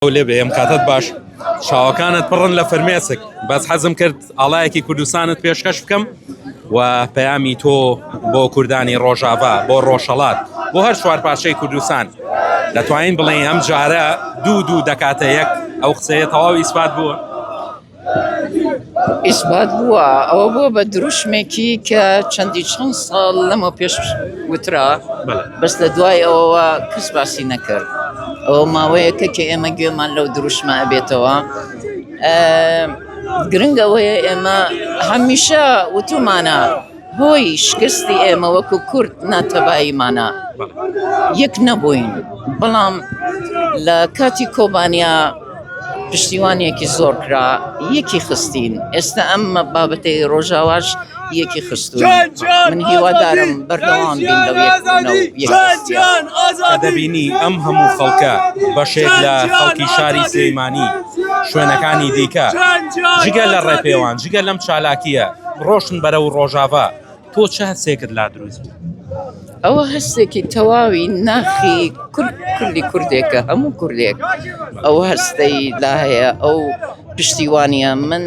لێ بێ ئەم کاتت باش چاوەکانت پڕن لە فەرمێسک بەس حەزم کرد ئاڵایەکی کوردستانت پێشکەش بکەم و پەیامی تۆ بۆ کوردانی ڕۆژاوا بۆ ڕۆژهەڵات بۆ هەر چوار پارچەی کوردستان دەتوانین بڵێن ئەم جارە دوو دەکاتە یەک ئەو قسەیە تەواوی ئیسبات بووە ئیسبات بووە ئەوە بووە بە دروشمێکی کە چەند ساڵ لەمە پێش وترا بەس لە دوای ئەوەوە کەس باسی نەکرد ئەوە ماوەیەکە کە ئێمە گوێمان لەو دروشمە ئەبێتەوە گرنگەوەیە ئێمە هەمیشە وتومانە هۆی شکستی ئێمە وەکو کورد ناتەباییمانە یەک نەبووین بەڵام لە کاتی کۆبانیا پشتیوانێکی زۆر کرا یەکی خستین ئێستا ئەم بابەتەی ڕۆژاواش یەکی خستوون من هیوادارم بەردەوام بین لەو کە دەبینی ئەم هەموو خەڵکە بەشێک لە خەڵکی شاری سلەیمانی شوێنەکانی دیکە جگە لە ڕێپێوان جگە لەم چالاکیە ڕۆشن بەرەو ڕۆژاوا تۆ چه هەستێکت لا دروست بوو ئەوە هەستێکی تەواوی ناخی کوردی کوردێکە هەموو کوردێک ئەوە هەستەی لا هەیە ئەو پشتیوانیە من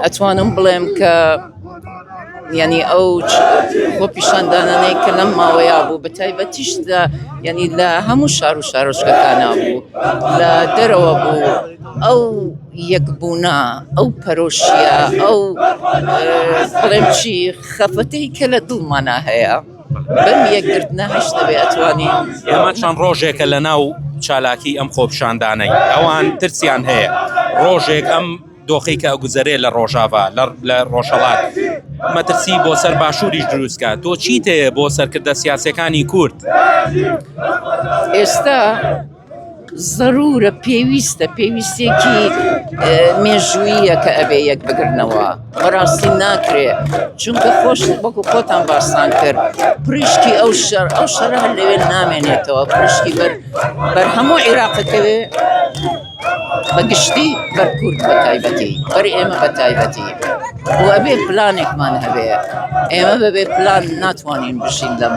ئەتوانم بڵێم کە ینی ئەو بۆ پیشاندانانەی کە لەم ماوەیە بوو بە تایبەتیشدا ینی لە هەموو شار و شارۆچکەکانە بوو لە دەرەوە بوو ئەو یەکبوونا ئەو پەرۆشیە ئەو بڵێم چی خەفەتەی کە لە دڵمانە هەیە بەم یەکگرتنە هەش دەبێ ئەتوانین ئێمە چەند ڕۆژێکە لە ناو چالاکی ئەم خۆپیشاندانەی ئەوان ترسیان هەیە ڕۆژێک ئەم دۆخی کە ئەگوزەرێ لە ڕۆژاوا لە ڕۆژهەڵات مەترسی بۆ سەر باشووریش دروستکە تۆ چیت هەیە بۆ سەرکردە سیاسەکانی کورد ئێستا ضرورە پێویستێکی مێژوویە کە ئەبێ یەک بگرنەوە بەڕاستی ناکرێ چونکە خۆش وەکو خۆتان باسان کرد پرشکی ئەو شەڕە هەر لەوێ نامێنێتەوە پرشکی بەر هەموو عێراقەکەوێ بەگشتی بەر کورد بە تایبەتی بەر ئێمە بە تایبەتی بۆ ئەبێ پلانێکمان هەبێ ئێمە بەبێ پلان ناتوانین بشین لەم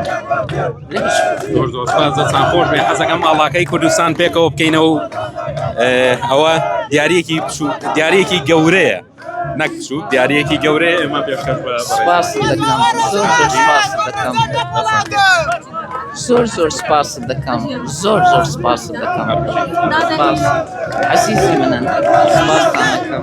زۆرزۆرسپاسدەچان خۆش بێ حەزەکەم ئاڵاکەی کوردستان پێکەوە بکەینەوە ئەوە دیارەیەکی گەورەیە نەک دیارەیەکی گەورەیە ئێمە پێشکەش سپاس دەکەم زۆر سپاس دەکەم زۆر سپاس دەکەم عەزیزی منن سپاستان دەکەم